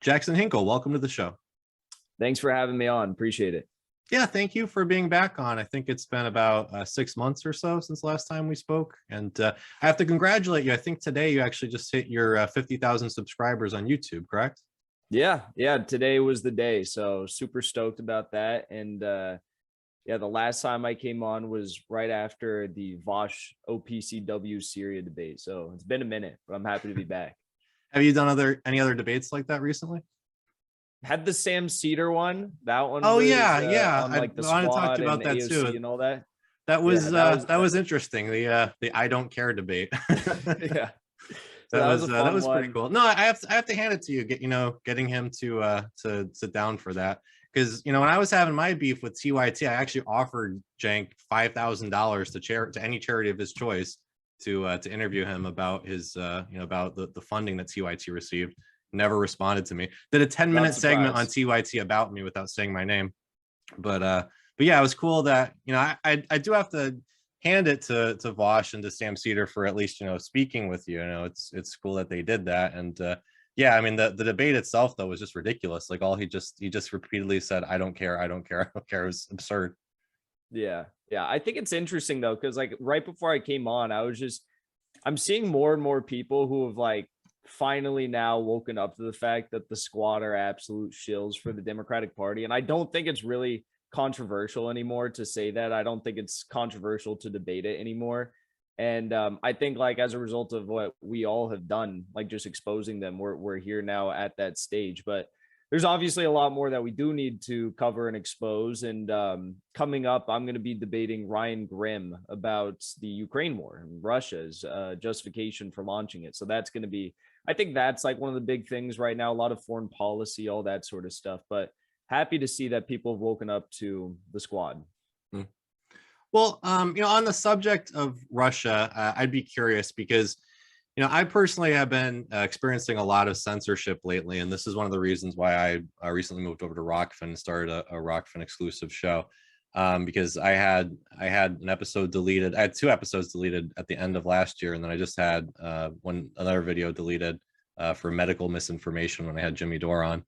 Jackson Hinkle, welcome to the show. Thanks for having me on. Appreciate it. Yeah, thank you for being back on. I think it's been about 6 months or so since last time we spoke. And I have to congratulate you. I think today you actually just hit your 50,000 subscribers on YouTube, correct? Yeah. Today was the day. So super stoked about that. And yeah, the last time I came on was right after the Vosh OPCW Syria debate. So it's been a minute, but I'm happy to be back. Have you done any other debates like that recently? Had the Sam Seder one. That one. Oh was, yeah. On like I want to talk to you about that AOC too. And all that. That was interesting. The I don't care debate. Yeah. So that was pretty cool. No, I have to hand it to you. Getting him to sit down for that, because when I was having my beef with TYT, I actually offered Jank $5,000 to any charity of his choice to interview him about his about the funding that TYT received. Never responded to me. Did a 10-minute segment on TYT about me without saying my name. But yeah, it was cool that I do have to hand it to Vosh and to Sam Seder for at least speaking with you. It's cool that they did that. And yeah, I mean the debate itself though was just ridiculous. Like he just repeatedly said, I don't care. It was absurd. Yeah. I think it's interesting though, because like right before I came on, I'm seeing more and more people who have like finally now woken up to the fact that the squad are absolute shills for the Democratic Party. And I don't think it's really controversial anymore to say that. I don't think it's controversial to debate it anymore. And I think like as a result of what we all have done, like just exposing them, we're here now at that stage. But there's obviously a lot more that we do need to cover and expose. And coming up, I'm going to be debating Ryan Grimm about the Ukraine war and Russia's justification for launching it. So that's going to be, I think that's like one of the big things right now, a lot of foreign policy, all that sort of stuff. But happy to see that people have woken up to the squad. Well, on the subject of Russia, I'd be curious because I personally have been experiencing a lot of censorship lately, and this is one of the reasons why I recently moved over to Rokfin and started a Rokfin exclusive show, because I had an episode deleted. I had 2 episodes deleted at the end of last year, and then I just had another video deleted for medical misinformation when I had Jimmy Dore on.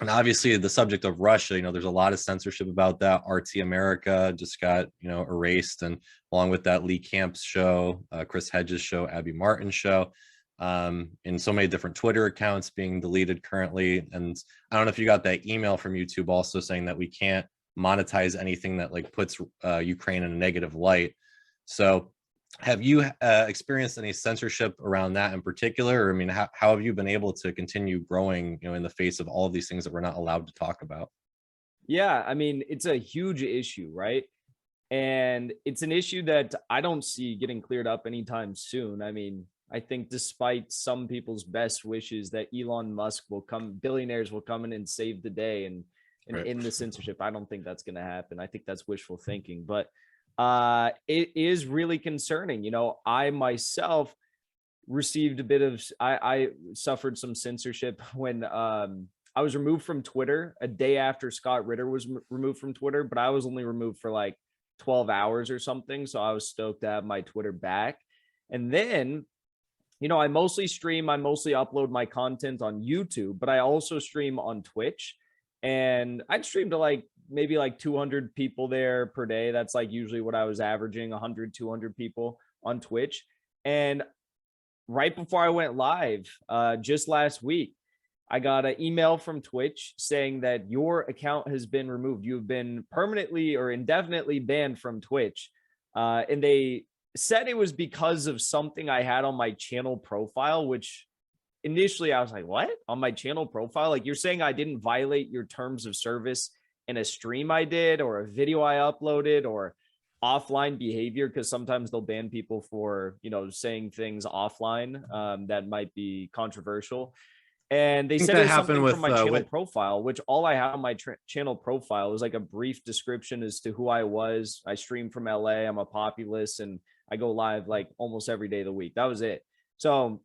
And obviously the subject of Russia, there's a lot of censorship about that. RT America just got, erased. And along with that, Lee Camp's show, Chris Hedges' show, Abby Martin's show, and so many different Twitter accounts being deleted currently. And I don't know if you got that email from YouTube also saying that we can't monetize anything that like puts Ukraine in a negative light. So have you experienced any censorship around that in particular? Or, I mean, how have you been able to continue growing, in the face of all of these things that we're not allowed to talk about? Yeah, I mean, it's a huge issue, right? And it's an issue that I don't see getting cleared up anytime soon. I mean, I think despite some people's best wishes that Elon Musk billionaires will come in and save the day and Right. end the censorship, I don't think that's going to happen. I think that's wishful thinking. But it is really concerning. I myself received I suffered some censorship when I was removed from Twitter a day after Scott Ritter was removed from Twitter, but I was only removed for like 12 hours or something. So I was stoked to have my Twitter back. And then, I mostly upload my content on YouTube, but I also stream on Twitch. And I'd stream to maybe 200 people there per day. That's like usually what I was averaging, 100, 200 people on Twitch. And right before I went live, just last week, I got an email from Twitch saying that your account has been removed. You've been permanently or indefinitely banned from Twitch. And they said it was because of something I had on my channel profile, which initially I was like, what? On my channel profile? Like, you're saying I didn't violate your terms of service in a stream I did, or a video I uploaded, or offline behavior, because sometimes they'll ban people for, saying things offline that might be controversial. And they said it was something from my channel profile, which all I had on my channel profile was like a brief description as to who I was. I stream from LA. I'm a populist, and I go live like almost every day of the week. That was it. So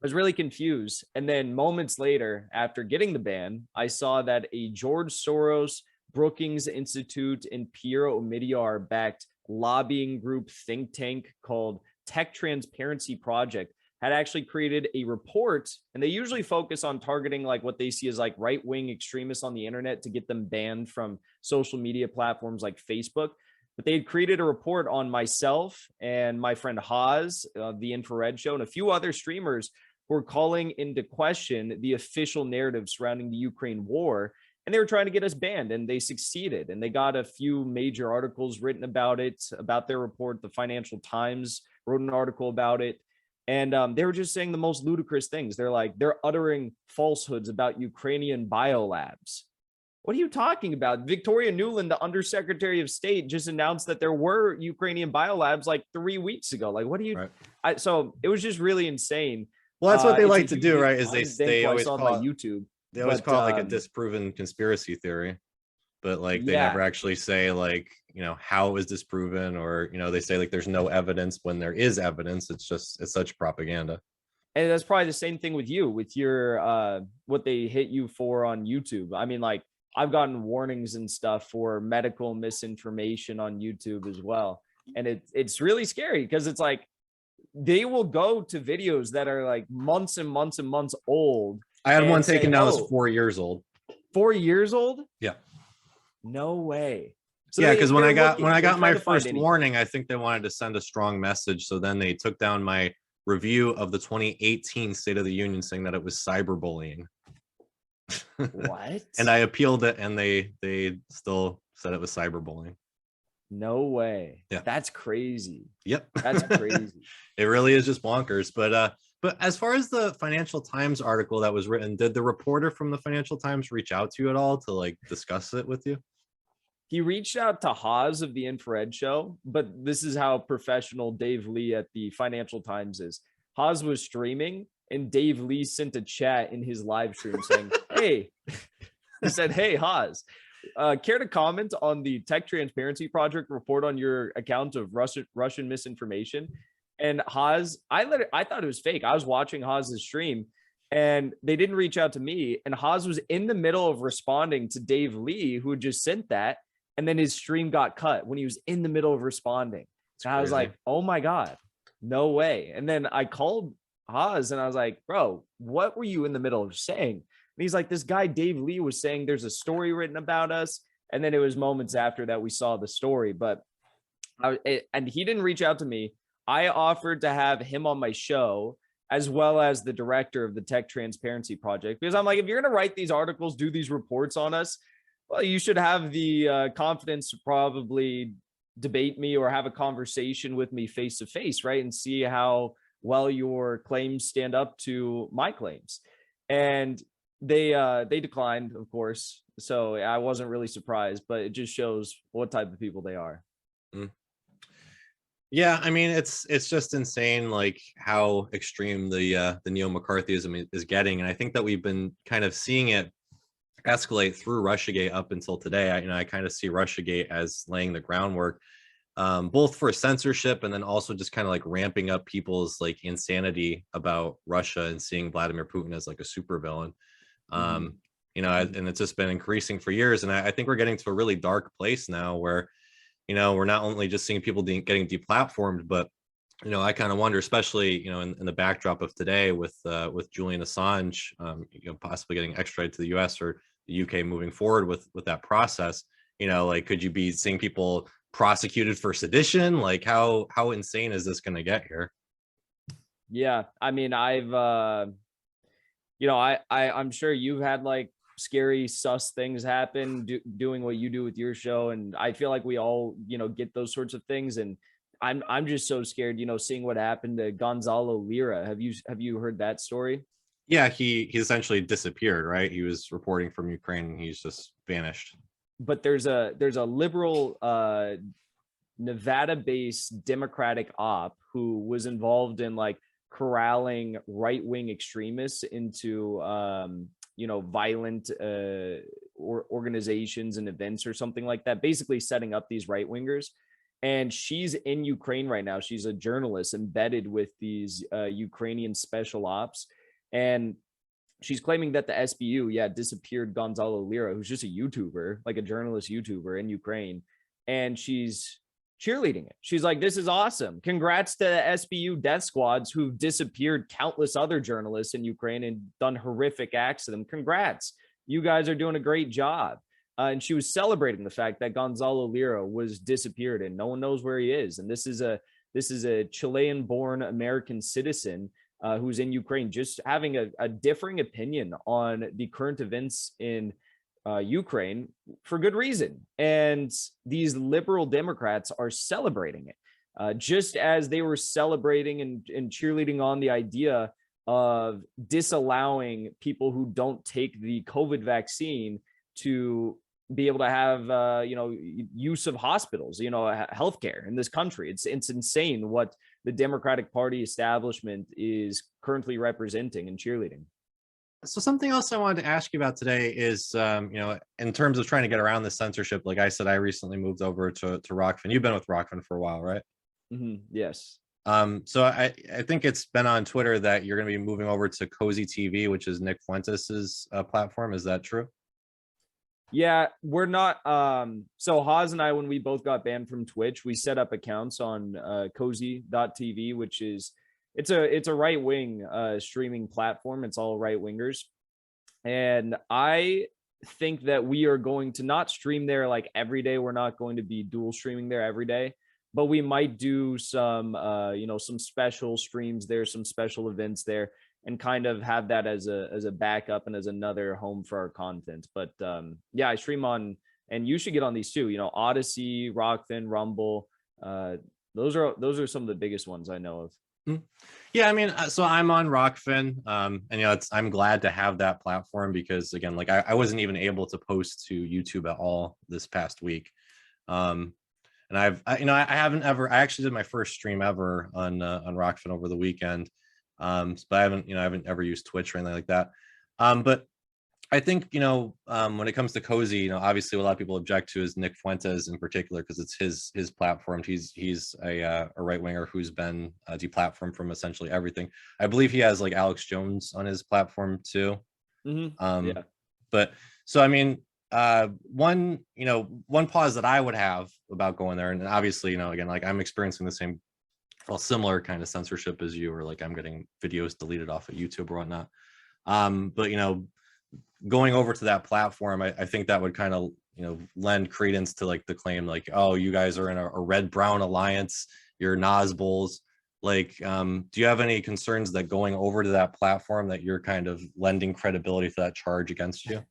I was really confused. And then moments later, after getting the ban, I saw that a George Soros, Brookings Institute, and Pierre Omidyar backed lobbying group think tank called Tech Transparency Project had actually created a report, and they usually focus on targeting like what they see as like right-wing extremists on the internet to get them banned from social media platforms like Facebook. But they had created a report on myself and my friend Haas, the Infrared Show, and a few other streamers who were calling into question the official narrative surrounding the Ukraine war. And they were trying to get us banned, and they succeeded. And they got a few major articles written about it, about their report. The Financial Times wrote an article about it. And they were just saying the most ludicrous things. They're uttering falsehoods about Ukrainian biolabs. What are you talking about? Victoria Nuland, the Undersecretary of State, just announced that there were Ukrainian biolabs like 3 weeks ago. Like, what do you? Right. So it was just really insane. Well, that's what they like to do, right? Is they always call call it YouTube. They always call it like a disproven conspiracy theory, but like they never actually say like, you know, how it was disproven, or, you know, they say like there's no evidence when there is evidence. It's such propaganda. And that's probably the same thing with you, with your what they hit you for on YouTube. I mean, like, I've gotten warnings and stuff for medical misinformation on YouTube as well. And it's really scary, because it's like they will go to videos that are like months and months and months old. I had one taken down as 4 years old. 4 years old? Yeah. No way. So yeah, because when I got my first warning, I think they wanted to send a strong message. So then they took down my review of the 2018 State of the Union, saying that it was cyberbullying. What? And I appealed it, and they still said it was cyberbullying. No way. Yeah, that's crazy. Yep, that's crazy. It really is just bonkers. But as far as the Financial Times article that was written, did the reporter from the Financial Times reach out to you at all to like discuss it with you? He reached out to Haas of the Infrared Show, but this is how professional Dave Lee at the Financial Times is. Haas was streaming, and Dave Lee sent a chat in his live stream saying, hey, he said, hey, Haas, care to comment on the Tech Transparency Project report on your account of Russian misinformation? And Haas, I thought it was fake. I was watching Haas's stream, and they didn't reach out to me. And Haas was in the middle of responding to Dave Lee, who had just sent that. And then his stream got cut when he was in the middle of responding. So I was like, oh my God, no way. And then I called Haas and I was like, bro, what were you in the middle of saying? And he's like, this guy, Dave Lee, was saying there's a story written about us. And then it was moments after that we saw the story, but and he didn't reach out to me. I offered to have him on my show, as well as the director of the Tech Transparency Project, because I'm like, if you're going to write these articles, do these reports on us, well, you should have the confidence to probably debate me or have a conversation with me face to face, right? And see how well your claims stand up to my claims. And they declined, of course. So I wasn't really surprised, but it just shows what type of people they are. Mm. Yeah, I mean, it's just insane, like how extreme the neo-McCarthyism is getting, and I think that we've been kind of seeing it escalate through Russiagate up until today. I kind of see Russiagate as laying the groundwork, both for censorship and then also just kind of like ramping up people's like insanity about Russia and seeing Vladimir Putin as like a supervillain. You know, and it's just been increasing for years. And I think we're getting to a really dark place now where, you know, we're not only just seeing people getting deplatformed, but, you know, I kind of wonder, especially, you know, in the backdrop of today with Julian Assange, you know, possibly getting extradited to the US or the UK moving forward with that process, you know, like, could you be seeing people prosecuted for sedition? Like, how insane is this going to get here? Yeah, I mean, I've you know, I'm sure you've had like scary sus things happen doing what you do with your show, and I feel like we all, you know, get those sorts of things. And I'm just so scared, you know, seeing what happened to Gonzalo Lira. Have you heard that story? Yeah, he essentially disappeared, right? He was reporting from Ukraine and he's just vanished. But there's a liberal Nevada-based Democratic op who was involved in like corralling right-wing extremists into you know, violent organizations and events or something like that, basically setting up these right-wingers. And she's in Ukraine right now. She's a journalist embedded with these Ukrainian special ops. And she's claiming that the SBU, disappeared Gonzalo Lira, who's just a YouTuber, like a journalist YouTuber in Ukraine. And she's cheerleading it. She's like, this is awesome. Congrats to the SBU death squads who've disappeared countless other journalists in Ukraine and done horrific acts to them. Congrats. You guys are doing a great job. And she was celebrating the fact that Gonzalo Lira was disappeared and no one knows where he is. And this is a Chilean-born American citizen who's in Ukraine, just having a differing opinion on the current events in Ukraine for good reason. And these liberal Democrats are celebrating it, just as they were celebrating and cheerleading on the idea of disallowing people who don't take the COVID vaccine to be able to have, use of hospitals, healthcare in this country. It's insane what the Democratic Party establishment is currently representing and cheerleading. So something else I wanted to ask you about today is, in terms of trying to get around the censorship, like I said, I recently moved over to Rokfin. You've been with Rokfin for a while, right? Yes. So I think it's been on Twitter that you're going to be moving over to Cozy TV, which is Nick Fuentes' platform. Is that true? Yeah, we're not. So Haas and I, when we both got banned from Twitch, we set up accounts on cozy.tv, which is it's a right-wing streaming platform. It's all right-wingers. And I think that we are going to not stream there like every day. We're not going to be dual streaming there every day, but we might do some some special streams there, some special events there, and kind of have that as a backup and as another home for our content. But yeah, I stream on, and you should get on these too, Odyssey, Rokfin, Rumble. Those are some of the biggest ones I know of. Yeah, I mean, so I'm on Rokfin, and I'm glad to have that platform because, again, like I wasn't even able to post to YouTube at all this past week, and I actually did my first stream ever on Rokfin over the weekend, but I haven't ever used Twitch or anything like that, but I think, when it comes to Cozy, obviously what a lot of people object to is Nick Fuentes in particular, because it's his platform. He's a right-winger who's been deplatformed from essentially everything. I believe he has like Alex Jones on his platform too. Yeah. But so, I mean, one pause that I would have about going there, and obviously, again, like I'm experiencing the same, similar kind of censorship as you, or like I'm getting videos deleted off of YouTube or whatnot. But, going over to that platform, I think that would kind of, lend credence to like the claim, like, oh, you guys are in a red-brown alliance, you're Nazbols. Like, do you have any concerns that going over to that platform that you're kind of lending credibility to that charge against you?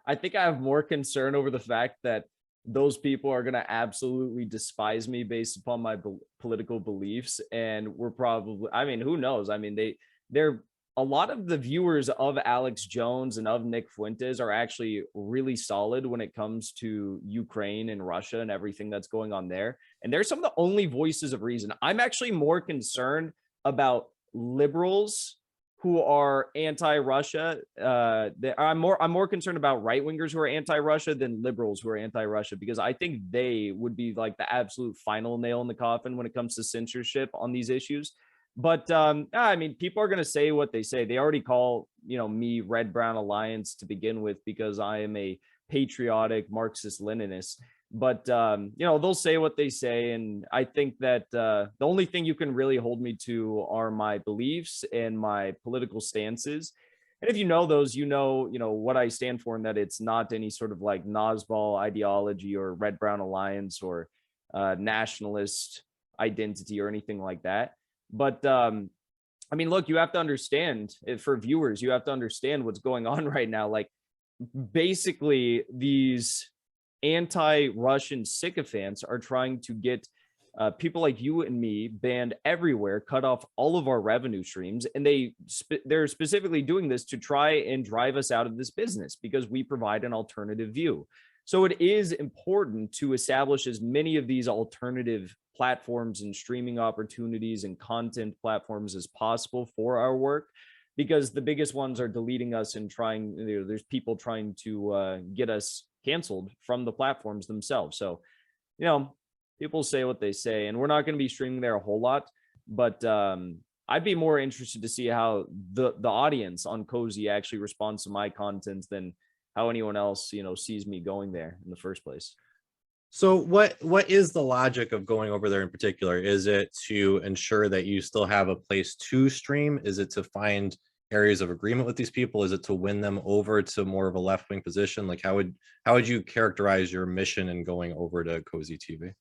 I think I have more concern over the fact that those people are going to absolutely despise me based upon my political beliefs. And we're probably, I mean, who knows? I mean, they're a lot of the viewers of Alex Jones and of Nick Fuentes are actually really solid when it comes to Ukraine and Russia and everything that's going on there. And they're some of the only voices of reason. I'm actually more concerned about liberals who are anti-Russia. I'm more concerned about right-wingers who are anti-Russia than liberals who are anti-Russia, because I think they would be like the absolute final nail in the coffin when it comes to censorship on these issues. But I mean, people are going to say what they say. They already call, me Red Brown Alliance to begin with, because I am a patriotic Marxist Leninist. But, they'll say what they say. And I think that the only thing you can really hold me to are my beliefs and my political stances. And if you know those, what I stand for, and that it's not any sort of like Nazbol ideology or Red Brown Alliance or nationalist identity or anything like that. But I mean, look, you have to understand, for viewers, you have to understand what's going on right now. Like, basically, these anti-Russian sycophants are trying to get people like you and me banned everywhere, cut off all of our revenue streams, and they're specifically doing this to try and drive us out of this business because we provide an alternative view. So it is important to establish as many of these alternative platforms and streaming opportunities and content platforms as possible for our work, because the biggest ones are deleting us and trying, there's people trying to get us canceled from the platforms themselves. So, people say what they say, and we're not going to be streaming there a whole lot, but I'd be more interested to see how the audience on Cozy actually responds to my content than how anyone else, sees me going there in the first place. So what is the logic of going over there in particular? Is it to ensure that you still have a place to stream? Is it to find areas of agreement with these people? Is it to win them over to more of a left-wing position? Like how would you characterize your mission in going over to Cozy TV?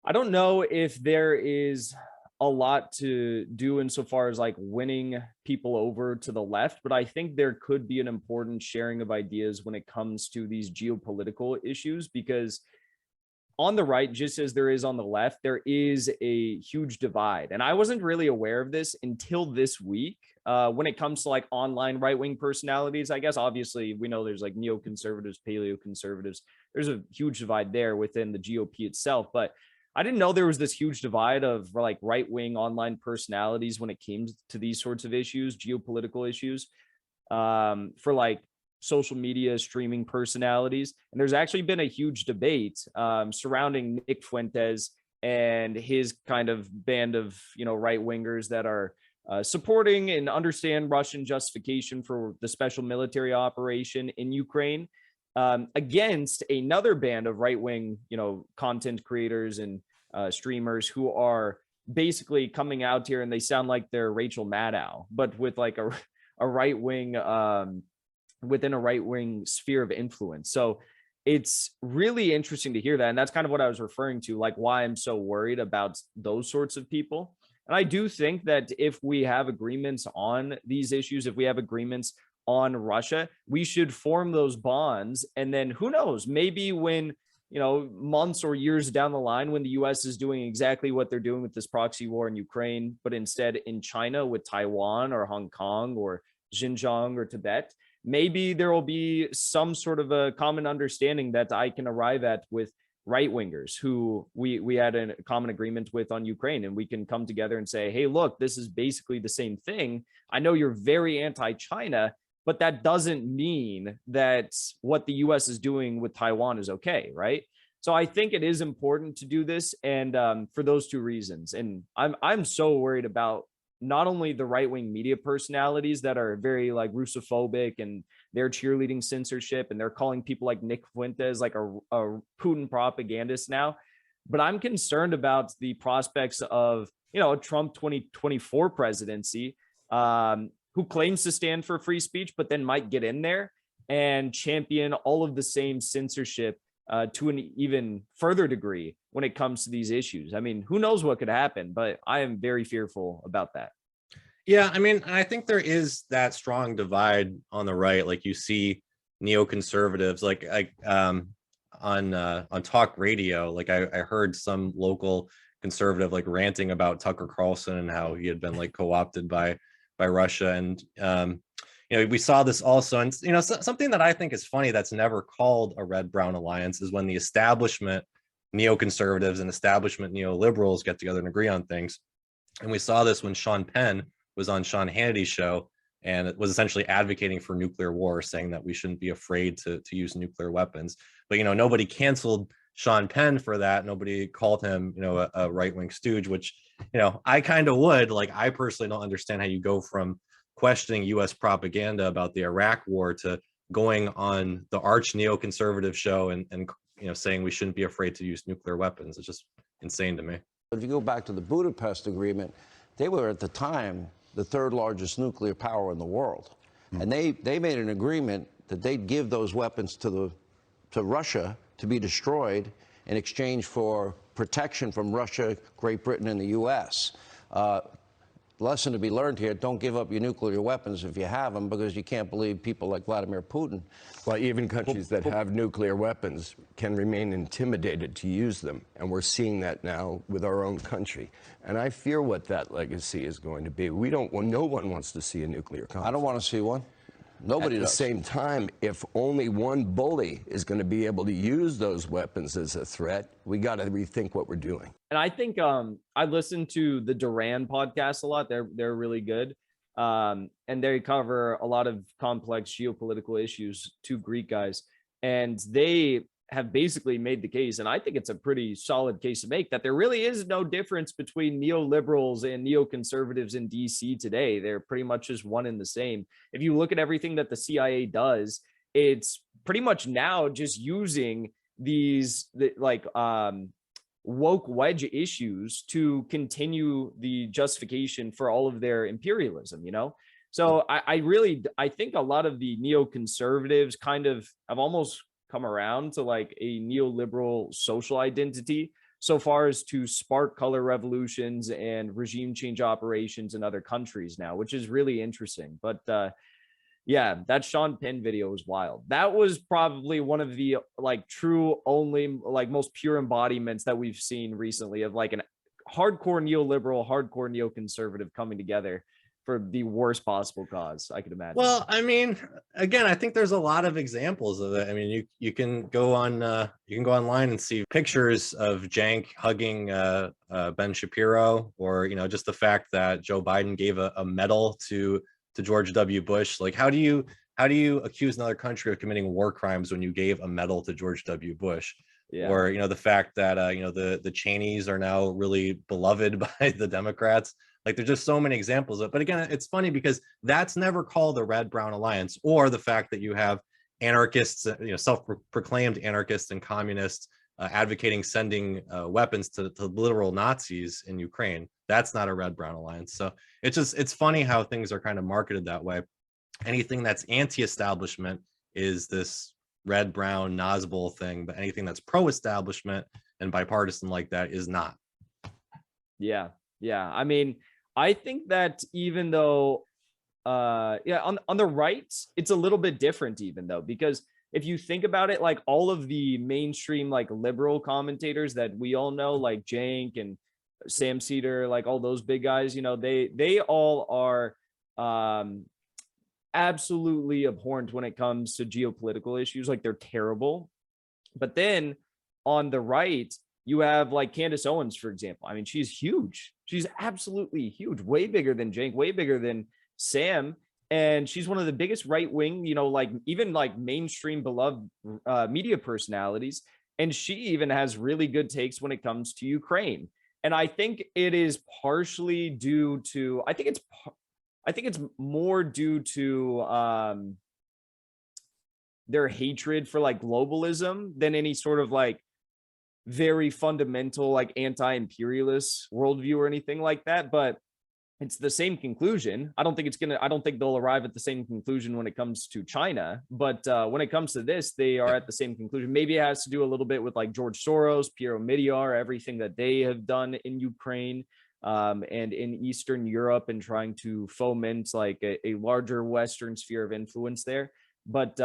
I don't know if there is a lot to do insofar as like winning people over to the left, but I think there could be an important sharing of ideas when it comes to these geopolitical issues, because on the right, just as there is on the left, there is a huge divide. And I wasn't really aware of this until this week. When it comes to like online right-wing personalities, I guess obviously we know there's like neoconservatives, paleoconservatives. There's a huge divide there within the GOP itself. But I didn't know there was this huge divide of like right-wing online personalities when it came to these sorts of issues, geopolitical issues, for like social media streaming personalities. And there's actually been a huge debate surrounding Nick Fuentes and his kind of band of, you know, right wingers that are supporting and understand Russian justification for the special military operation in Ukraine, against another band of right wing, you know, content creators and streamers who are basically coming out here and they sound like they're Rachel Maddow, but with like a right wing within a right-wing sphere of influence. So it's really interesting to hear that. And that's kind of what I was referring to, like why I'm so worried about those sorts of people. And I do think that if we have agreements on these issues, if we have agreements on Russia, we should form those bonds. And then who knows, maybe when, you know, months or years down the line, when the US is doing exactly what they're doing with this proxy war in Ukraine, but instead in China with Taiwan or Hong Kong or Xinjiang or Tibet, maybe there will be some sort of a common understanding that I can arrive at with right wingers who we had a common agreement with on Ukraine, and we can come together and say, hey, look, this is basically the same thing. I know you're very anti-China, but that doesn't mean that what the US is doing with Taiwan is okay, right? So I think it is important to do this, and for those two reasons. And I'm so worried about not only the right-wing media personalities that are very like Russophobic and they're cheerleading censorship and they're calling people like Nick Fuentes like a Putin propagandist now, but I'm concerned about the prospects of, you know, a Trump 2024 presidency, who claims to stand for free speech, but then might get in there and champion all of the same censorship to an even further degree when it comes to these issues. I mean, who knows what could happen, but I am very fearful about that. Yeah, I mean, I think there is that strong divide on the right. Like you see neoconservatives, like on talk radio, like I heard some local conservative like ranting about Tucker Carlson and how he had been like co-opted by Russia. And you know, we saw this also, and you know, something that I think is funny that's never called a red-brown alliance is when the establishment neoconservatives and establishment neoliberals get together and agree on things. And we saw this when Sean Penn was on Sean Hannity's show, and it was essentially advocating for nuclear war, saying that we shouldn't be afraid to use nuclear weapons. But you know, nobody canceled Sean Penn for that. Nobody called him, you know, a right-wing stooge, which, you know, I kind of would. Like, I personally don't understand how you go from questioning US propaganda about the Iraq war to going on the arch neoconservative show and you know, saying we shouldn't be afraid to use nuclear weapons. It's just insane to me. If you go back to the Budapest Agreement, they were at the time the third largest nuclear power in the world. And they made an agreement that they'd give those weapons to Russia to be destroyed in exchange for protection from Russia, Great Britain, and the U.S. Lesson to be learned here, don't give up your nuclear weapons if you have them, because you can't believe people like Vladimir Putin. Well, even countries that have nuclear weapons can remain intimidated to use them, and we're seeing that now with our own country. And I fear what that legacy is going to be. We don't. Well, no one wants to see a nuclear conflict. I don't want to see one. Nobody does. At the same time, if only one bully is going to be able to use those weapons as a threat, we got to rethink what we're doing. And I think I listen to the Duran podcast a lot. They're really good. And they cover a lot of complex geopolitical issues, two Greek guys. And they have basically made the case, and I think it's a pretty solid case to make, that there really is no difference between neoliberals and neoconservatives in DC today. They're pretty much just one and the same. If you look at everything that the CIA does, it's pretty much now just using woke wedge issues to continue the justification for all of their imperialism, you know? So I think a lot of the neoconservatives kind of have almost come around to like a neoliberal social identity, so far as to spark color revolutions and regime change operations in other countries now, which is really interesting. But yeah, that Sean Penn video was wild. That was probably one of the like true only like most pure embodiments that we've seen recently of like an hardcore neoliberal, hardcore neoconservative coming together for the worst possible cause I could imagine. Well, I mean, again, I think there's a lot of examples of it. I mean, you can go on online and see pictures of Cenk hugging Ben Shapiro, or you know, just the fact that Joe Biden gave a medal to George W. Bush. Like, how do you accuse another country of committing war crimes when you gave a medal to George W. Bush? Yeah. Or you know, the fact that you know, the Cheneys are now really beloved by the Democrats. Like, there's just so many examples of it. But again, it's funny because that's never called the Red-Brown Alliance, or the fact that you have anarchists, you know, self-proclaimed anarchists and communists advocating sending weapons to literal Nazis in Ukraine. That's not a Red-Brown Alliance. So it's funny how things are kind of marketed that way. Anything that's anti-establishment is this red-brown Nazbol thing, but anything that's pro-establishment and bipartisan like that is not. Yeah. I mean, I think that even though, on the right, it's a little bit different even though, because if you think about it, like all of the mainstream, like liberal commentators that we all know, like Cenk and Sam Seder, like all those big guys, you know, they all are absolutely abhorrent when it comes to geopolitical issues. Like, they're terrible. But then on the right, you have like Candace Owens, for example. I mean, she's huge. She's absolutely huge, way bigger than Cenk, way bigger than Sam. And she's one of the biggest right-wing, you know, like even like mainstream beloved media personalities. And she even has really good takes when it comes to Ukraine. And I think it is partially due to, I think it's more due to their hatred for like globalism than any sort of like very fundamental like anti-imperialist worldview or anything like that. But it's the same conclusion. I don't think they'll arrive at the same conclusion when it comes to China, but when it comes to this, they are at the same conclusion. Maybe it has to do a little bit with like George Soros, Pierre Omidyar, everything that they have done in Ukraine and in Eastern Europe, and trying to foment like a larger Western sphere of influence there. But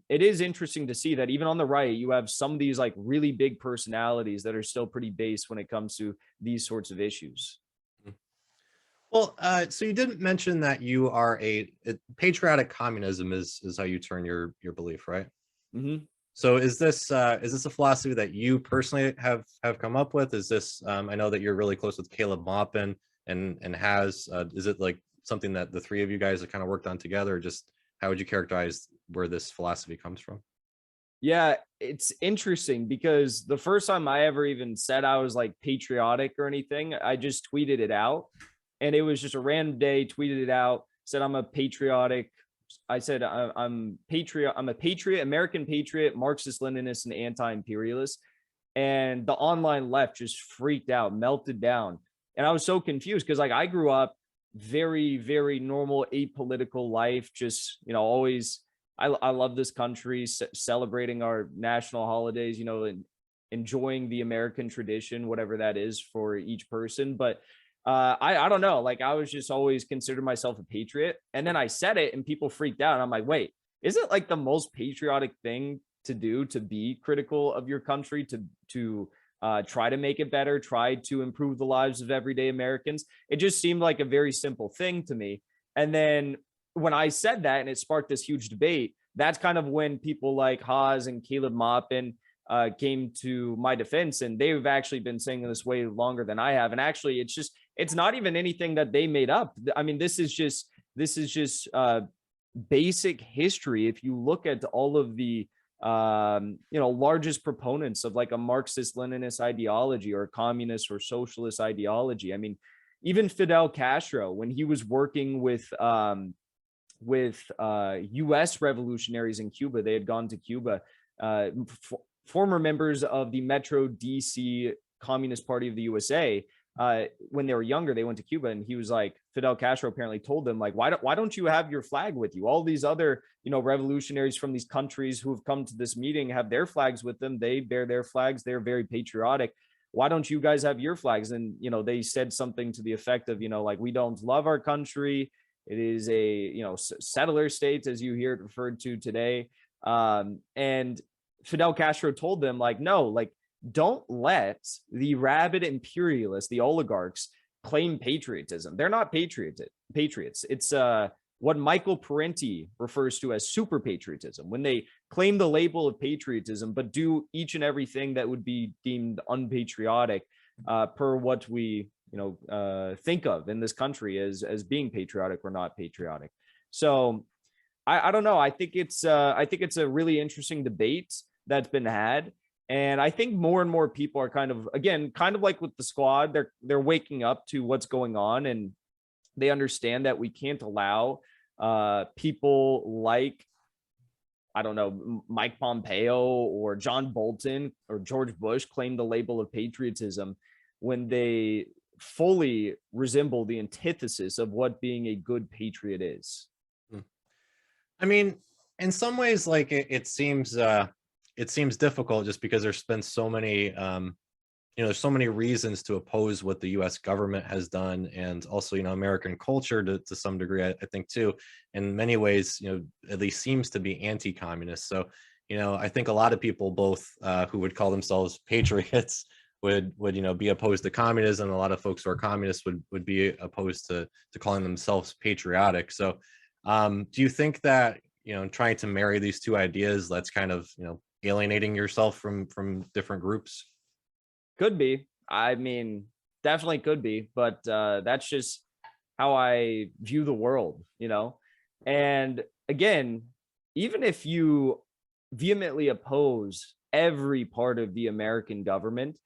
it is interesting to see that even on the right, you have some of these like really big personalities that are still pretty base when it comes to these sorts of issues. Well, so you didn't mention that you are a patriotic communism is how you turn your belief, right? Mm-hmm. So is this a philosophy that you personally have come up with? Is this I know that you're really close with Caleb Maupin and is it like something that the three of you guys have kind of worked on together, or just how would you characterize where this philosophy comes from? Yeah, it's interesting because the first time I ever even said I was like patriotic or anything, I just tweeted it out. And it was just a random day, tweeted it out, said I'm a patriotic. I said I'm a patriot, American patriot, Marxist, Leninist, and anti-imperialist. And the online left just freaked out, melted down. And I was so confused because like I grew up very, very normal, apolitical life, just, you know, always, I love this country, celebrating our national holidays, you know, and enjoying the American tradition, whatever that is for each person. But I don't know, like I was just always considered myself a patriot. And then I said it and people freaked out. And I'm like, wait, is it like the most patriotic thing to do to be critical of your country, to try to make it better, try to improve the lives of everyday Americans? It just seemed like a very simple thing to me. And then when I said that and it sparked this huge debate, that's kind of when people like Haas and Caleb Maupin came to my defense. And they've actually been saying this way longer than I have. And actually, it's not even anything that they made up. I mean, this is just basic history. If you look at all of the largest proponents of like a Marxist Leninist ideology or communist or socialist ideology, I mean, even Fidel Castro, when he was working with US revolutionaries in Cuba, they had gone to Cuba former members of the Metro DC Communist Party of the USA, when they were younger, they went to Cuba, and he was like, Fidel Castro apparently told them, like, why don't you have your flag with you? All these other, revolutionaries from these countries who have come to this meeting have their flags with them. They bear their flags. They're very patriotic. Why don't you guys have your flags? And, they said something to the effect of, like, we don't love our country. It is a, settler state, as you hear it referred to today. And Fidel Castro told them, like, no, like, don't let the rabid imperialists, the oligarchs, claim patriotism. They're not patriots. It's what Michael Parenti refers to as super patriotism, when they claim the label of patriotism, but do each and everything that would be deemed unpatriotic, per what we think of in this country as being patriotic or not patriotic. So I don't know. I think it's a really interesting debate that's been had. And I think more and more people are kind of like with the squad, they're waking up to what's going on, and they understand that we can't allow people like, I don't know, Mike Pompeo or John Bolton or George Bush claim the label of patriotism when they fully resemble the antithesis of what being a good patriot is. I mean, in some ways, like it seems difficult, just because there's been so many, there's so many reasons to oppose what the U.S. government has done, and also, American culture to some degree, I think too, in many ways, at least seems to be anti-communist. So, I think a lot of people, both who would call themselves patriots, would be opposed to communism. A lot of folks who are communists would be opposed to calling themselves patriotic. So, do you think that, trying to marry these two ideas, that's kind of, alienating yourself from different groups? Could be. I mean, definitely could be, but that's just how I view the world, And again, even if you vehemently oppose every part of the American government,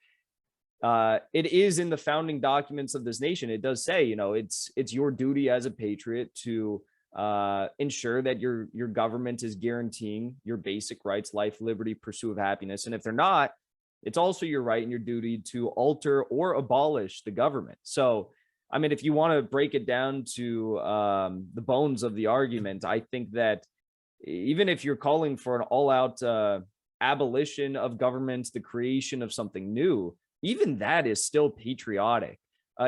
it is in the founding documents of this nation. It does say, it's your duty as a patriot to ensure that your government is guaranteeing your basic rights, life, liberty, pursuit of happiness. And if they're not, it's also your right and your duty to alter or abolish the government. So, I mean, if you want to break it down to the bones of the argument, I think that even if you're calling for an all-out abolition of government, the creation of something new, even that is still patriotic.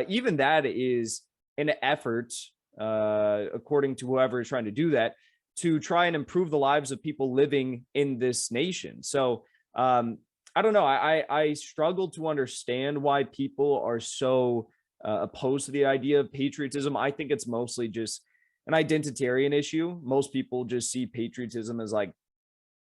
Even that is an effort, according to whoever is trying to do that, to try and improve the lives of people living in this nation. So I don't know. I struggle to understand why people are so opposed to the idea of patriotism. I think it's mostly just an identitarian issue. Most people just see patriotism as like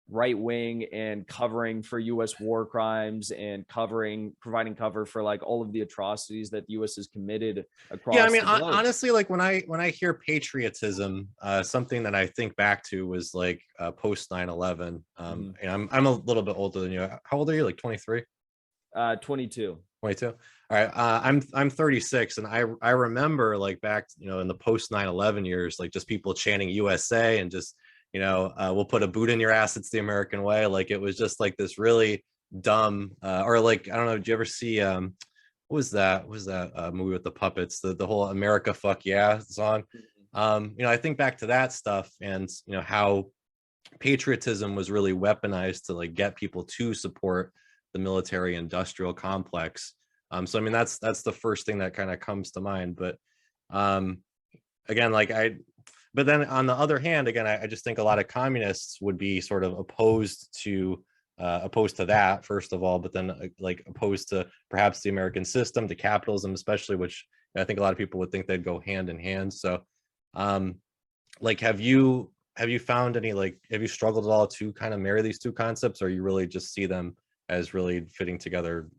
right wing and covering for U.S. war crimes and providing cover for like all of the atrocities that the U.S. has committed across. Yeah, I mean, honestly, like when I hear patriotism, something that I think back to was like post 9/11. And I'm a little bit older than you. How old are you? Like 23? 22. 22. All right. I'm 36, and I remember like back, in the post 9/11 years, like just people chanting USA and just, we'll put a boot in your ass, it's the American way. Like it was just like this really dumb, or like, I don't know, did you ever see what was that movie with the puppets, the whole America Fuck Yeah song? I think back to that stuff, and how patriotism was really weaponized to like get people to support the military industrial complex. So I mean, that's the first thing that kind of comes to mind. But again, but then on the other hand, again, I just think a lot of communists would be sort of opposed to that, first of all, but then like opposed to perhaps the American system, to capitalism especially, which I think a lot of people would think they'd go hand in hand. So like, have you found any, like, have you struggled at all to kind of marry these two concepts, or you really just see them as really fitting together,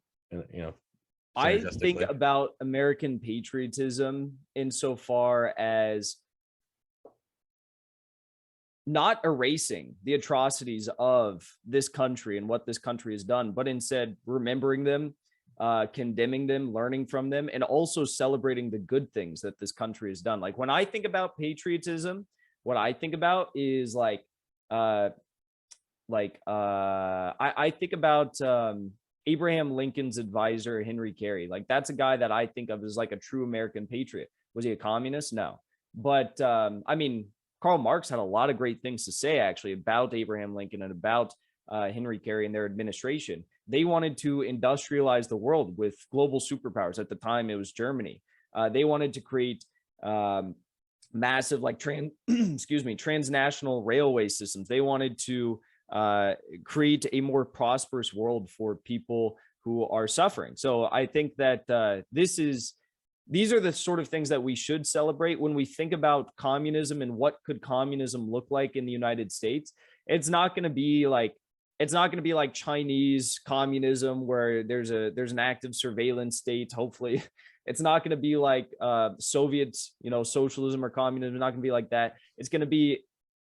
I think about American patriotism insofar as not erasing the atrocities of this country and what this country has done, but instead remembering them, condemning them, learning from them, and also celebrating the good things that this country has done. Like when I think about patriotism, what I think about is like I think about Abraham Lincoln's advisor, Henry Carey. Like, that's a guy that I think of as like a true American patriot. Was he a communist? No. But I mean, Karl Marx had a lot of great things to say actually about Abraham Lincoln and about Henry Carey and their administration. They wanted to industrialize the world with global superpowers. At the time, it was Germany. They wanted to create massive like transnational railway systems. They wanted to create a more prosperous world for people who are suffering. So I think that these are the sort of things that we should celebrate when we think about communism and what could communism look like in the United States. It's not going to be like Chinese communism where there's an active surveillance state. Hopefully, it's not going to be like Soviet, socialism or communism. It's not going to be like that. It's going to be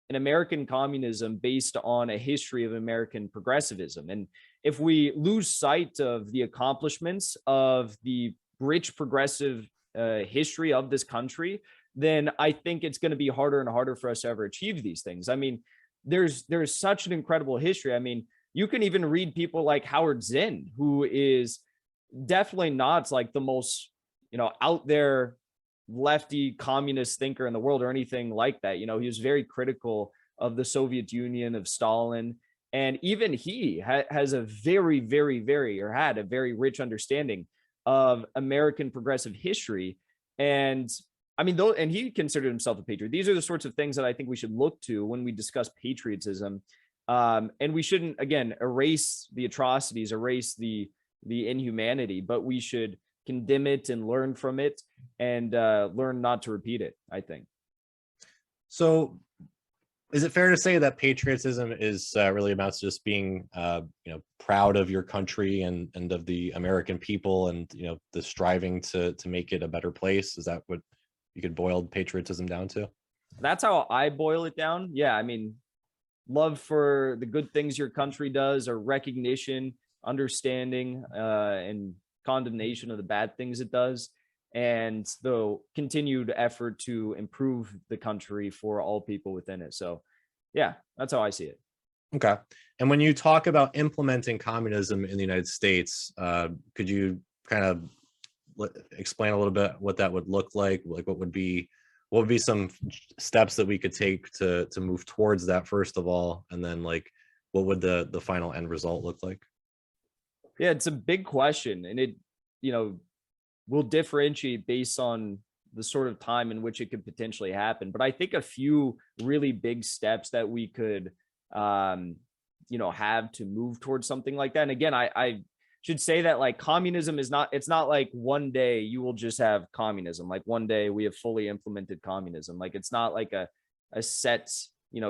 an American communism based on a history of American progressivism. And if we lose sight of the accomplishments of the rich progressive history of this country, then I think it's going to be harder and harder for us to ever achieve these things. I mean, there's such an incredible history. I mean, you can even read people like Howard Zinn, who is definitely not like the most, out there lefty communist thinker in the world or anything like that. He was very critical of the Soviet Union, of Stalin. And even he has a very, very, very, or had a very rich understanding of American progressive history. And I mean, and he considered himself a patriot. These are the sorts of things that I think we should look to when we discuss patriotism. And we shouldn't, again, erase the atrocities, erase the inhumanity, but we should condemn it and learn from it and learn not to repeat it, I think. So is it fair to say that patriotism is really about just being, proud of your country and of the American people and, the striving to make it a better place? Is that what you could boil patriotism down to? That's how I boil it down. Yeah. I mean, love for the good things your country does, or recognition, understanding, and condemnation of the bad things it does, and the continued effort to improve the country for all people within it. So yeah, that's how I see it. Okay. And when you talk about implementing communism in the United States, could you kind of explain a little bit what that would look like? Like what would be some steps that we could take to move towards that, first of all, and then like what would the final end result look like? Yeah, it's a big question, and it will differentiate based on the sort of time in which it could potentially happen. But I think a few really big steps that we could have to move towards something like that. And again, I should say that like communism it's not like one day you will just have communism. Like one day we have fully implemented communism. Like it's not like a set,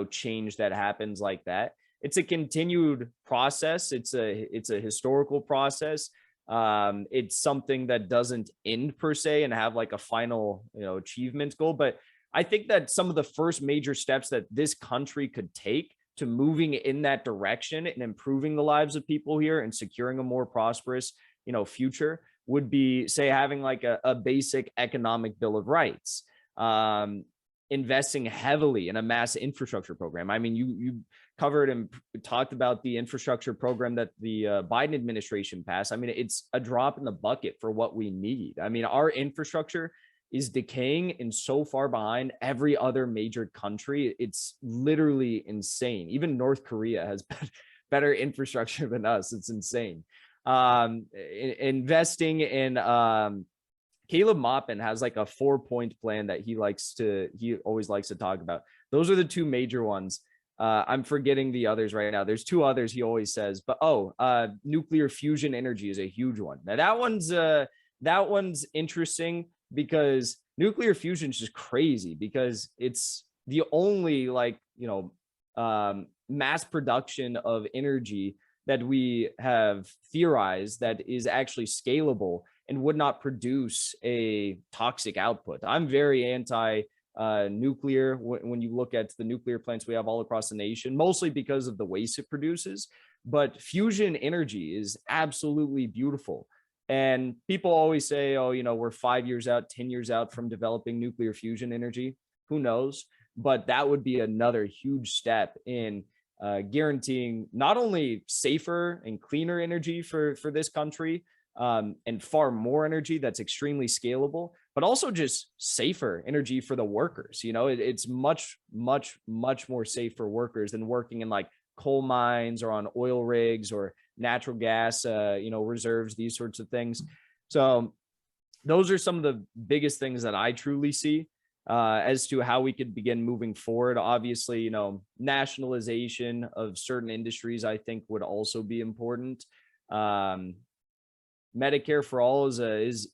change that happens like that. It's a continued process. It's a historical process. It's something that doesn't end per se and have like a final, achievement goal. But I think that some of the first major steps that this country could take to moving in that direction and improving the lives of people here and securing a more prosperous, future would be, say, having like a basic economic bill of rights, investing heavily in a mass infrastructure program. I mean, you covered and talked about the infrastructure program that the Biden administration passed. I mean, it's a drop in the bucket for what we need. I mean, our infrastructure is decaying and so far behind every other major country. It's literally insane. Even North Korea has better infrastructure than us. It's insane. Investing in Caleb Maupin has like a 4-point plan that he always likes to talk about. Those are the two major ones. I'm forgetting the others right now. There's two others he always says, but nuclear fusion energy is a huge one. Now that one's interesting because nuclear fusion is just crazy because it's the only mass production of energy that we have theorized that is actually scalable and would not produce a toxic output. I'm very anti nuclear when you look at the nuclear plants we have all across the nation, mostly because of the waste it produces. But fusion energy is absolutely beautiful. And people always say, we're 5 years out, 10 years out from developing nuclear fusion energy. Who knows? But that would be another huge step in guaranteeing not only safer and cleaner energy for this country, and far more energy that's extremely scalable, but also just safer energy for the workers. You know, it's much more safe for workers than working in like coal mines or on oil rigs or natural gas, reserves, these sorts of things. So those are some of the biggest things that I truly see as to how we could begin moving forward. Obviously, nationalization of certain industries, I think, would also be important. Medicare for all is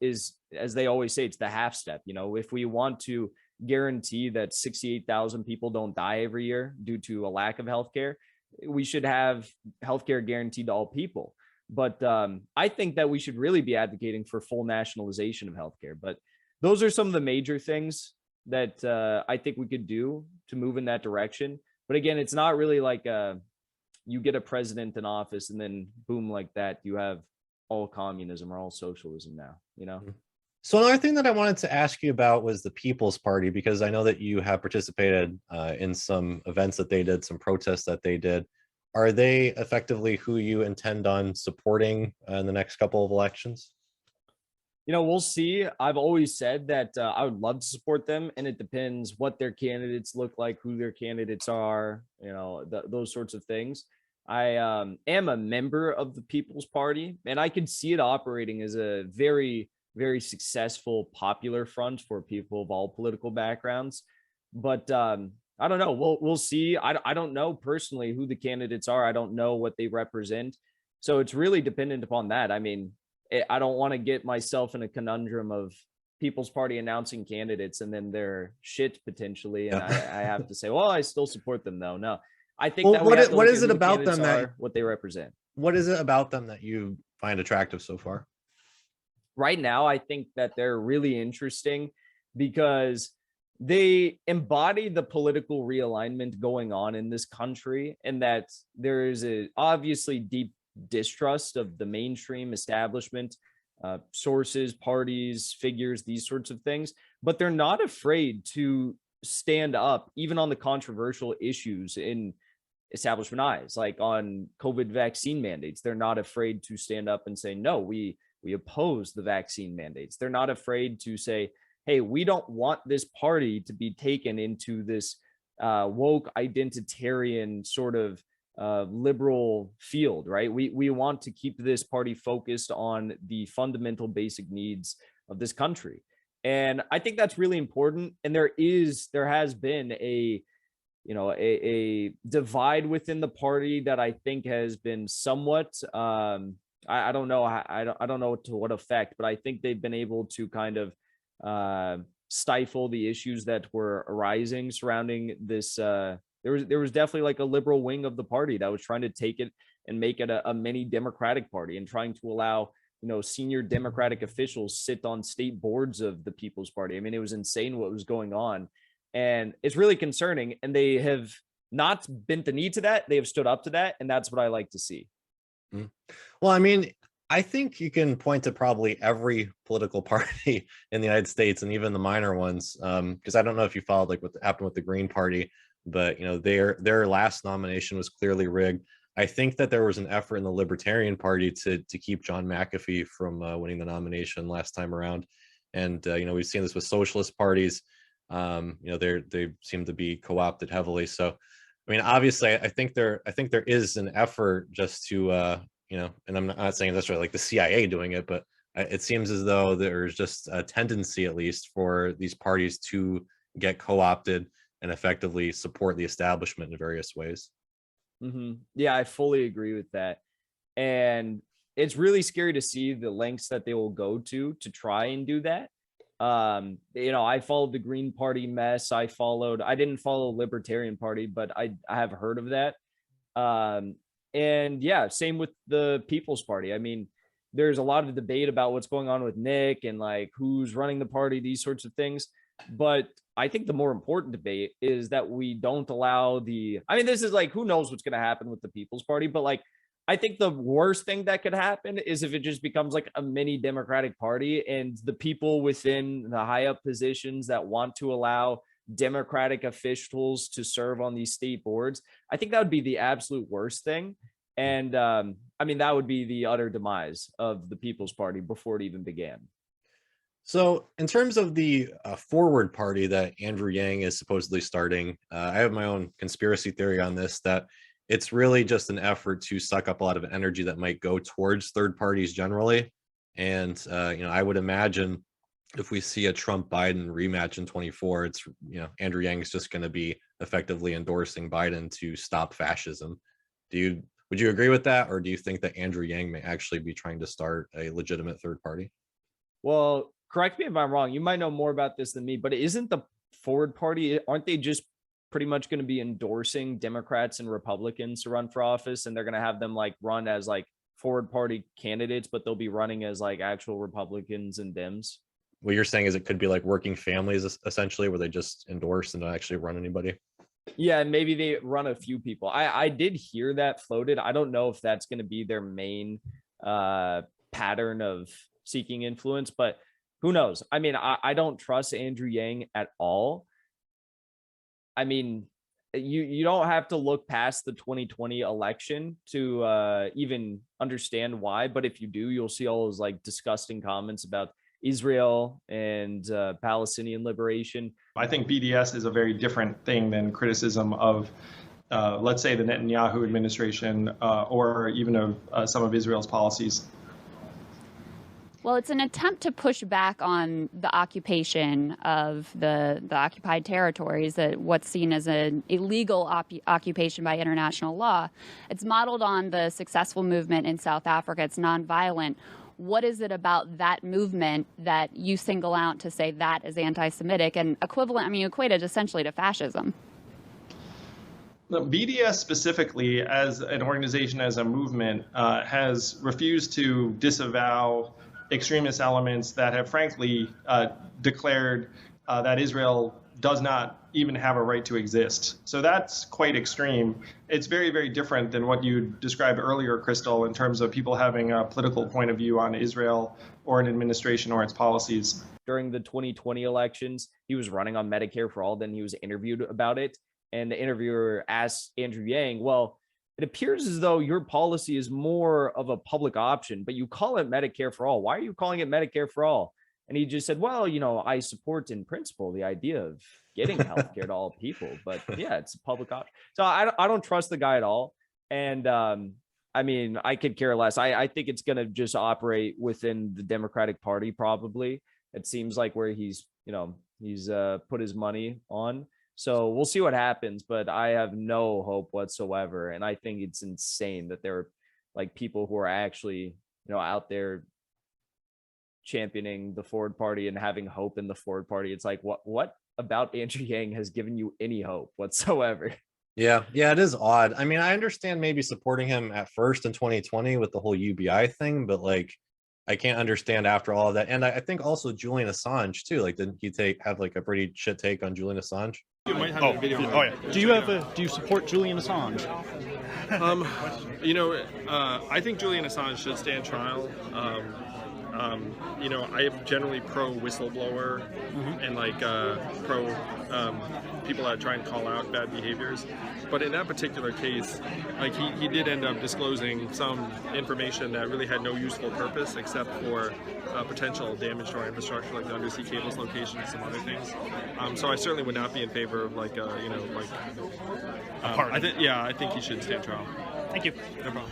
as they always say, it's the half step. If we want to guarantee that 68,000 people don't die every year due to a lack of healthcare, we should have healthcare guaranteed to all people. But I think that we should really be advocating for full nationalization of healthcare. But those are some of the major things that I think we could do to move in that direction. But again, it's not really like you get a president in office and then boom, like that, you have all communism or all socialism now. So another thing that I wanted to ask you about was the People's Party, because I know that you have participated in some events that they did, some protests that they did. Are they effectively who you intend on supporting in the next couple of elections? We'll see. I've always said that I would love to support them, and it depends what their candidates look like, who their candidates are, those sorts of things. I am a member of the People's Party, and I can see it operating as a very, very successful popular front for people of all political backgrounds. But I don't know. We'll see. I don't know personally who the candidates are. I don't know what they represent. So it's really dependent upon that. I mean, I don't want to get myself in a conundrum of People's Party announcing candidates and then they're shit potentially. And I have to say, well, I still support them though. No, I think that what is it about them that what they represent? What is it about them that you find attractive so far? Right now, I think that they're really interesting because they embody the political realignment going on in this country, and that there is a obviously deep distrust of the mainstream establishment, sources, parties, figures, these sorts of things, but they're not afraid to stand up even on the controversial issues in establishment eyes, like on COVID vaccine mandates. They're not afraid to stand up and say, no, we oppose the vaccine mandates. They're not afraid to say, hey, we don't want this party to be taken into this woke identitarian sort of liberal field, right? We want to keep this party focused on the fundamental basic needs of this country. And I think that's really important. And there has been a divide within the party that I think has been somewhat I don't know. I don't know to what effect, but I think they've been able to kind of stifle the issues that were arising surrounding this. There was definitely like a liberal wing of the party that was trying to take it and make it a mini Democratic Party, and trying to allow senior Democratic officials sit on state boards of the People's Party. I mean, it was insane what was going on, and it's really concerning. And they have not bent the knee to that; they have stood up to that, and that's what I like to see. Well, I mean, I think you can point to probably every political party in the United States, and even the minor ones, because I don't know if you followed like what happened with the Green Party, but their last nomination was clearly rigged. I think that there was an effort in the Libertarian Party to keep John McAfee from winning the nomination last time around, and we've seen this with socialist parties. They seem to be co-opted heavily. So I mean, obviously, I think there is an effort just to, and I'm not saying this like the CIA doing it, but it seems as though there's just a tendency, at least, for these parties to get co-opted and effectively support the establishment in various ways. Yeah, I fully agree with that. And it's really scary to see the lengths that they will go to try and do that. I followed the Green Party mess. I didn't follow Libertarian Party, but I have heard of that. And yeah, same with the People's Party. I mean, there's a lot of debate about what's going on with Nick and like who's running the party, these sorts of things. But I think the more important debate is that we don't allow this is like, who knows what's going to happen with the People's Party, but like, I think the worst thing that could happen is if it just becomes like a mini Democratic Party, and the people within the high up positions that want to allow Democratic officials to serve on these state boards. I think that would be the absolute worst thing. And I mean, that would be the utter demise of the People's Party before it even began. So in terms of the forward party that Andrew Yang is supposedly starting, I have my own conspiracy theory on this, that it's really just an effort to suck up a lot of energy that might go towards third parties generally. And, I would imagine if we see a Trump-Biden rematch in 24, it's, Andrew Yang is just going to be effectively endorsing Biden to stop fascism. Would you agree with that? Or do you think that Andrew Yang may actually be trying to start a legitimate third party? Well, correct me if I'm wrong. You might know more about this than me, but isn't the forward party, aren't they just pretty much going to be endorsing Democrats and Republicans to run for office? And they're going to have them like run as like forward party candidates, but they'll be running as like actual Republicans and Dems. What you're saying is it could be like working families essentially, where they just endorse and don't actually run anybody. Yeah, and maybe they run a few people. I did hear that floated. I don't know if that's going to be their main pattern of seeking influence, but who knows? I mean, I don't trust Andrew Yang at all. I mean, you don't have to look past the 2020 election to even understand why. But if you do, you'll see all those like disgusting comments about Israel and Palestinian liberation. I think BDS is a very different thing than criticism of, let's say, the Netanyahu administration or even of some of Israel's policies. Well, it's an attempt to push back on the occupation of the occupied territories, what's seen as an illegal occupation by international law. It's modeled on the successful movement in South Africa. It's nonviolent. What is it about that movement that you single out to say that is anti-Semitic and equated essentially to fascism? BDS specifically, as an organization, as a movement, has refused to disavow extremist elements that have frankly declared that Israel does not even have a right to exist. So that's quite extreme. It's very, very different than what you described earlier, Crystal, in terms of people having a political point of view on Israel or an administration or its policies. During the 2020 elections, he was running on Medicare for All. Then he was interviewed about it. And the interviewer asked Andrew Yang, well, it appears as though your policy is more of a public option, but you call it Medicare for All. Why are you calling it Medicare for All? And he just said, well, I support in principle the idea of getting healthcare to all people, but yeah, it's a public option. So I don't trust the guy at all. And I mean, I could care less. I think it's going to just operate within the Democratic Party. Probably it seems like where he's put his money on. So we'll see what happens, but I have no hope whatsoever. And I think it's insane that there are like people who are actually, out there championing the forward party and having hope in the forward party. It's like, what about Andrew Yang has given you any hope whatsoever? Yeah, it is odd. I mean, I understand maybe supporting him at first in 2020 with the whole UBI thing, but like, I can't understand after all of that. And I think also Julian Assange too. Like, didn't he have like a pretty shit take on Julian Assange? You might have a video. Oh yeah. Do you support Julian Assange? I think Julian Assange should stand trial. I am generally pro whistleblower and like pro people that try and call out bad behaviors. But in that particular case, like he did end up disclosing some information that really had no useful purpose except for potential damage to our infrastructure, like the undersea cables location and some other things. So I certainly would not be in favor of like I think he should stand trial. Thank you. No problem.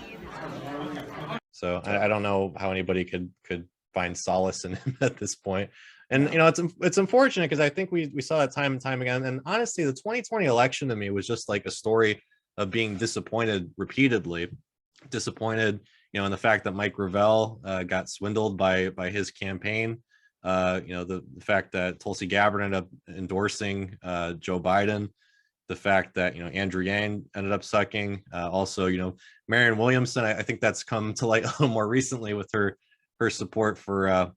So I don't know how anybody could find solace in him at this point. And it's unfortunate because I think we saw that time and time again. And honestly, the 2020 election to me was just like a story of being disappointed repeatedly. Disappointed, in the fact that Mike Gravel got swindled by his campaign. The fact that Tulsi Gabbard ended up endorsing Joe Biden. The fact that Andrew Yang ended up sucking. Also, Marianne Williamson. I think that's come to light a little more recently with her support for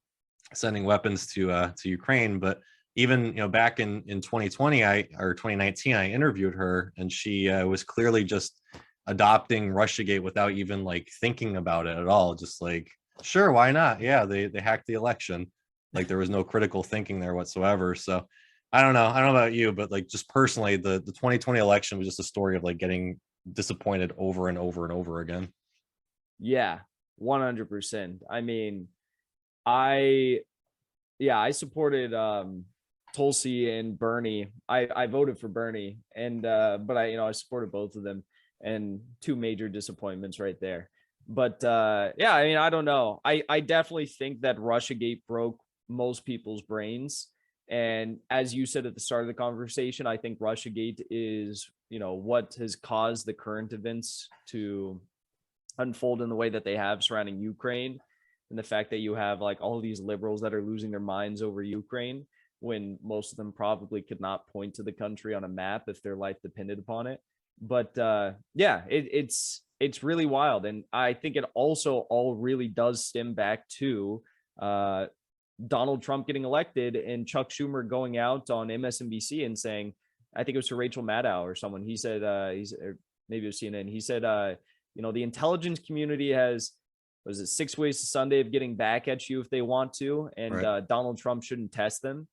sending weapons to Ukraine. But even back in 2020 or 2019, I interviewed her, and she was clearly just adopting Russiagate without even like thinking about it at all. Just like, sure, why not? Yeah, they hacked the election. Like there was no critical thinking there whatsoever. So I don't know. I don't know about you, but like just personally, the 2020 election was just a story of like getting disappointed over and over and over again. Yeah, 100%. I mean, I supported Tulsi and Bernie. I voted for Bernie, and but I supported both of them, and two major disappointments right there. But yeah, I mean, I don't know. I definitely think that Russiagate broke most people's brains. And as you said at the start of the conversation, I think Russiagate is, what has caused the current events to unfold in the way that they have surrounding Ukraine. And the fact that you have like all these liberals that are losing their minds over Ukraine, when most of them probably could not point to the country on a map if their life depended upon it. But yeah, it's really wild. And I think it also all really does stem back to Donald Trump getting elected and Chuck Schumer going out on MSNBC and saying, I think it was to Rachel Maddow or someone, he said, or maybe it was CNN, he said, the intelligence community has, was it 6 ways to Sunday of getting back at you if they want to, and right. Donald Trump shouldn't test them.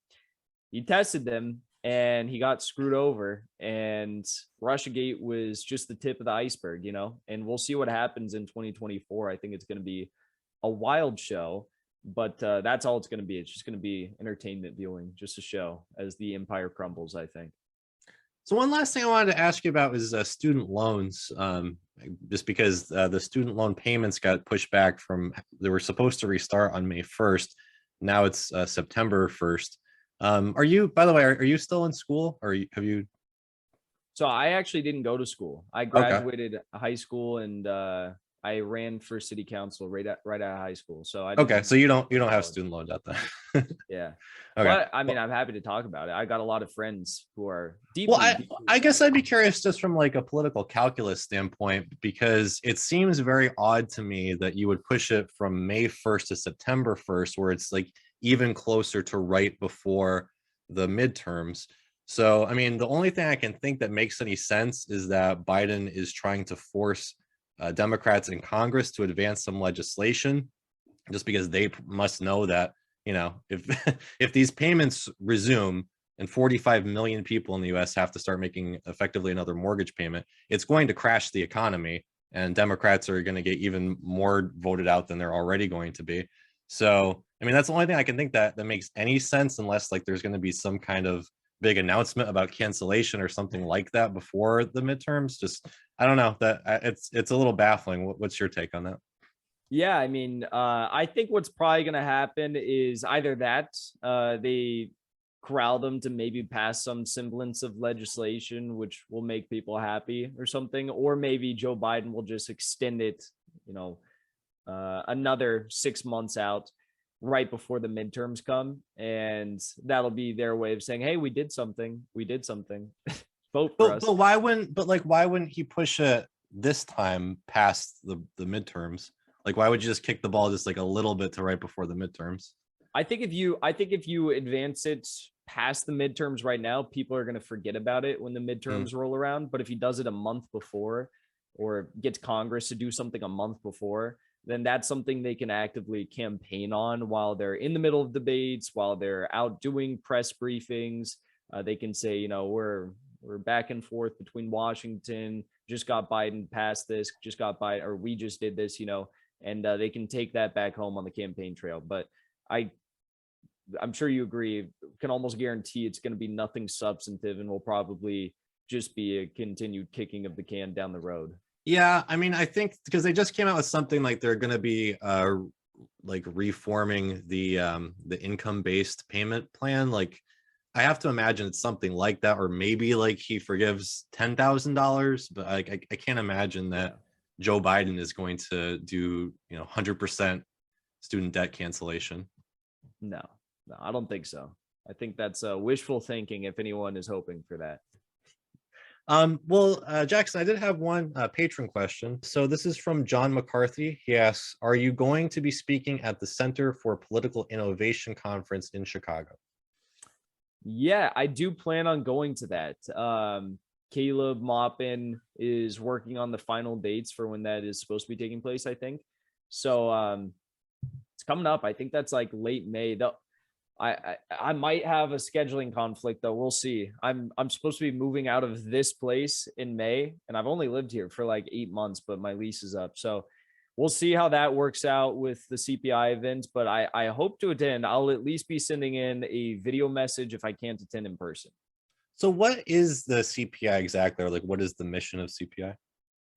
He tested them and he got screwed over, and Russiagate was just the tip of the iceberg, and we'll see what happens in 2024. I think it's going to be a wild show, but that's all it's going to be. It's just going to be entertainment viewing, just a show as the empire crumbles, I think. So one last thing I wanted to ask you about is student loans, just because the student loan payments got pushed back from, they were supposed to restart on May 1st. Now it's September 1st. Are you, by the way, are you still in school, or have you? So I actually didn't go to school. I graduated high school, and I ran for city council right out of high school. So so you don't have student loan debt then. Yeah. Okay. But I mean, I'm happy to talk about it. I got a lot of friends who are deeply. I guess I'd be curious just from like a political calculus standpoint, because it seems very odd to me that you would push it from May 1st to September 1st, where it's like even closer to right before the midterms. So, I mean, the only thing I can think that makes any sense is that Biden is trying to force Democrats in Congress to advance some legislation, just because they must know that, if these payments resume and 45 million people in the US have to start making effectively another mortgage payment, it's going to crash the economy, and Democrats are going to get even more voted out than they're already going to be. So, I mean, that's the only thing I can think that makes any sense, unless like there's going to be some kind of big announcement about cancellation or something like that before the midterms. Just, I don't know, that it's a little baffling. What's your take on that? Yeah, I mean, I think what's probably going to happen is either that they corral them to maybe pass some semblance of legislation, which will make people happy or something, or maybe Joe Biden will just extend it, another 6 months out right before the midterms come, and that'll be their way of saying, hey, we did something. Vote for us. But why wouldn't he push it this time past the midterms? Like, why would you just kick the ball just like a little bit to right before the midterms? I think if you advance it past the midterms right now, people are going to forget about it when the midterms roll around. But if he does it a month before, or gets Congress to do something a month before, then that's something they can actively campaign on while they're in the middle of debates, while they're out doing press briefings. They can say, we're back and forth between Washington, just got Biden passed this, just got Biden, or we just did this, and they can take that back home on the campaign trail. But I'm sure you agree, can almost guarantee it's going to be nothing substantive, and will probably just be a continued kicking of the can down the road. Yeah, I mean, I think because they just came out with something like they're going to be like reforming the income-based payment plan. Like, I have to imagine it's something like that, or maybe like he forgives $10,000, but I can't imagine that Joe Biden is going to do 100% student debt cancellation. No, I don't think so. I think that's wishful thinking, if anyone is hoping for that. Well, Jackson, I did have one patron question. So this is from John McCarthy. He asks, are you going to be speaking at the Center for Political Innovation Conference in Chicago? Yeah, I do plan on going to that. Caleb Maupin is working on the final dates for when that is supposed to be taking place, I think. So it's coming up. I think that's like late May. I might have a scheduling conflict though. We'll see. I'm supposed to be moving out of this place in May, and I've only lived here for like 8 months, but my lease is up. So we'll see how that works out with the CPI event, but I hope to attend. I'll at least be sending in a video message if I can't attend in person. So what is the CPI exactly? Or like, what is the mission of CPI?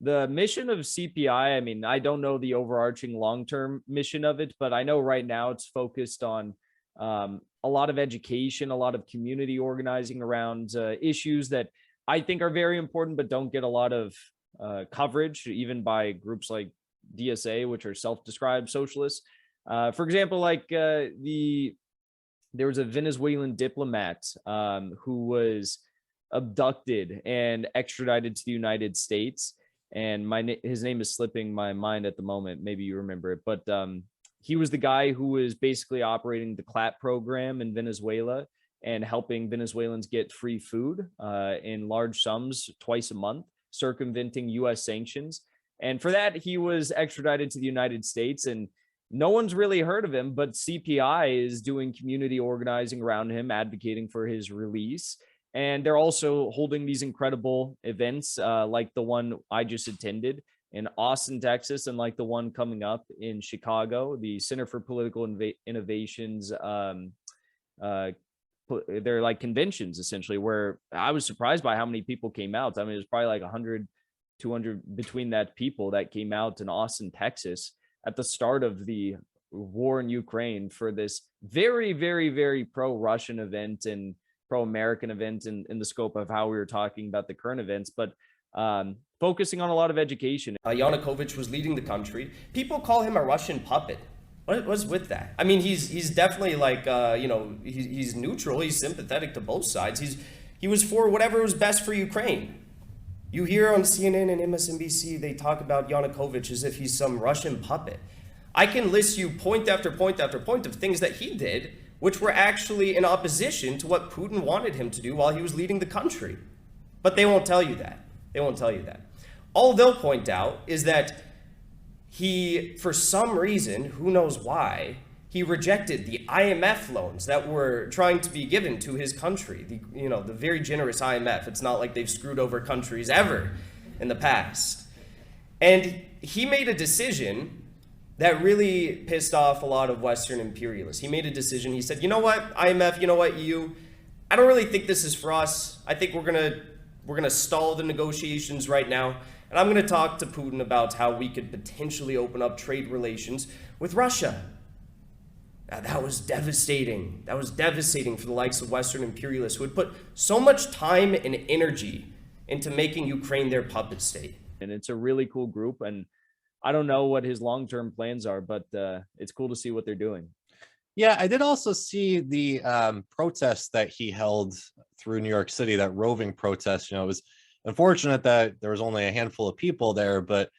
The mission of CPI, I mean, I don't know the overarching long-term mission of it, but I know right now it's focused on a lot of education, a lot of community organizing around issues that I think are very important, but don't get a lot of coverage, even by groups like DSA, which are self-described socialists. For example, like there was a Venezuelan diplomat who was abducted and extradited to the United States. And his name is slipping my mind at the moment. Maybe you remember it, but he was the guy who was basically operating the CLAP program in Venezuela and helping Venezuelans get free food in large sums twice a month, circumventing U.S. sanctions. And for that, he was extradited to the United States, and no one's really heard of him, but CPI is doing community organizing around him, advocating for his release. And they're also holding these incredible events like the one I just attended in Austin, Texas, and like the one coming up in Chicago, the Center for Political Innovations. They're like conventions, essentially, where I was surprised by how many people came out. I mean, it was probably like 100, 200 between that people that came out in Austin, Texas at the start of the war in Ukraine for this very, very, very pro-Russian event and pro-American event in the scope of how we were talking about the current events, but focusing on a lot of education. Yanukovych was leading the country. People call him a Russian puppet. What was with that? I mean, he's definitely like, he's neutral. He's sympathetic to both sides. He was for whatever was best for Ukraine. You hear on CNN and MSNBC, they talk about Yanukovych as if he's some Russian puppet. I can list you point after point after point of things that he did, which were actually in opposition to what Putin wanted him to do while he was leading the country. But they won't tell you that. They won't tell you that. All they'll point out is that he, for some reason, who knows why, he rejected the IMF loans that were trying to be given to his country. The very generous IMF. It's not like they've screwed over countries ever in the past. And he made a decision that really pissed off a lot of Western imperialists. He made a decision. He said, you know what, IMF, you know what, EU, I don't really think this is for us. I think we're gonna stall the negotiations right now. And I'm gonna talk to Putin about how we could potentially open up trade relations with Russia. Now, that was devastating. That was devastating for the likes of Western imperialists who had put so much time and energy into making Ukraine their puppet state. And it's a really cool group. And I don't know what his long-term plans are, but it's cool to see what they're doing. Yeah, I did also see the protests that he held through New York City, that roving protest. It was unfortunate that there was only a handful of people there, but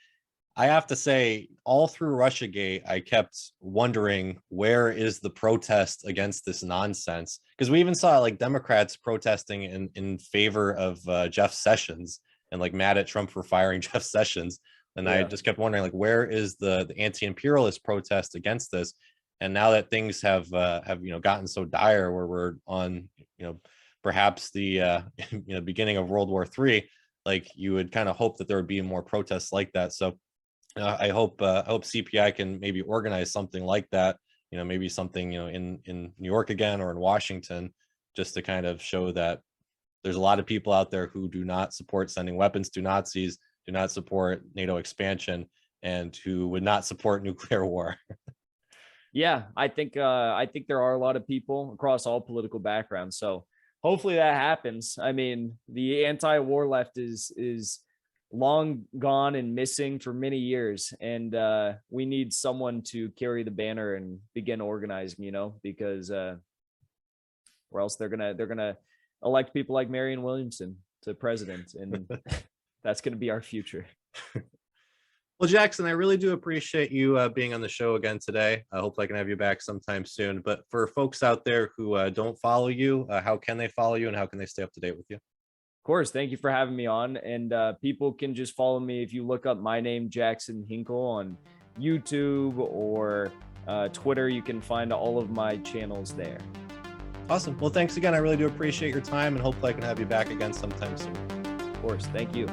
I have to say, all through Russiagate, I kept wondering, where is the protest against this nonsense? Because we even saw like Democrats protesting in favor of Jeff Sessions and like mad at Trump for firing Jeff Sessions. And yeah. I just kept wondering, like, where is the anti-imperialist protest against this? And now that things have gotten so dire, where we're on perhaps the beginning of World War III, like you would kind of hope that there would be more protests like that. So I hope CPI can maybe organize something like that. Maybe something in New York again or in Washington, just to kind of show that there's a lot of people out there who do not support sending weapons to Nazis, do not support NATO expansion, and who would not support nuclear war. Yeah, I think there are a lot of people across all political backgrounds. So hopefully that happens. I mean, the anti-war left is long gone and missing for many years, and we need someone to carry the banner and begin organizing. Because or else they're gonna elect people like Marianne Williamson to president, and that's gonna be our future. Well, Jackson, I really do appreciate you being on the show again today. I hope I can have you back sometime soon. But for folks out there who don't follow you, how can they follow you and how can they stay up to date with you? Of course, thank you for having me on. And people can just follow me if you look up my name, Jackson Hinkle, on YouTube or Twitter. You can find all of my channels there. Awesome. Well, thanks again. I really do appreciate your time, and hopefully I can have you back again sometime soon. Of course. Thank you.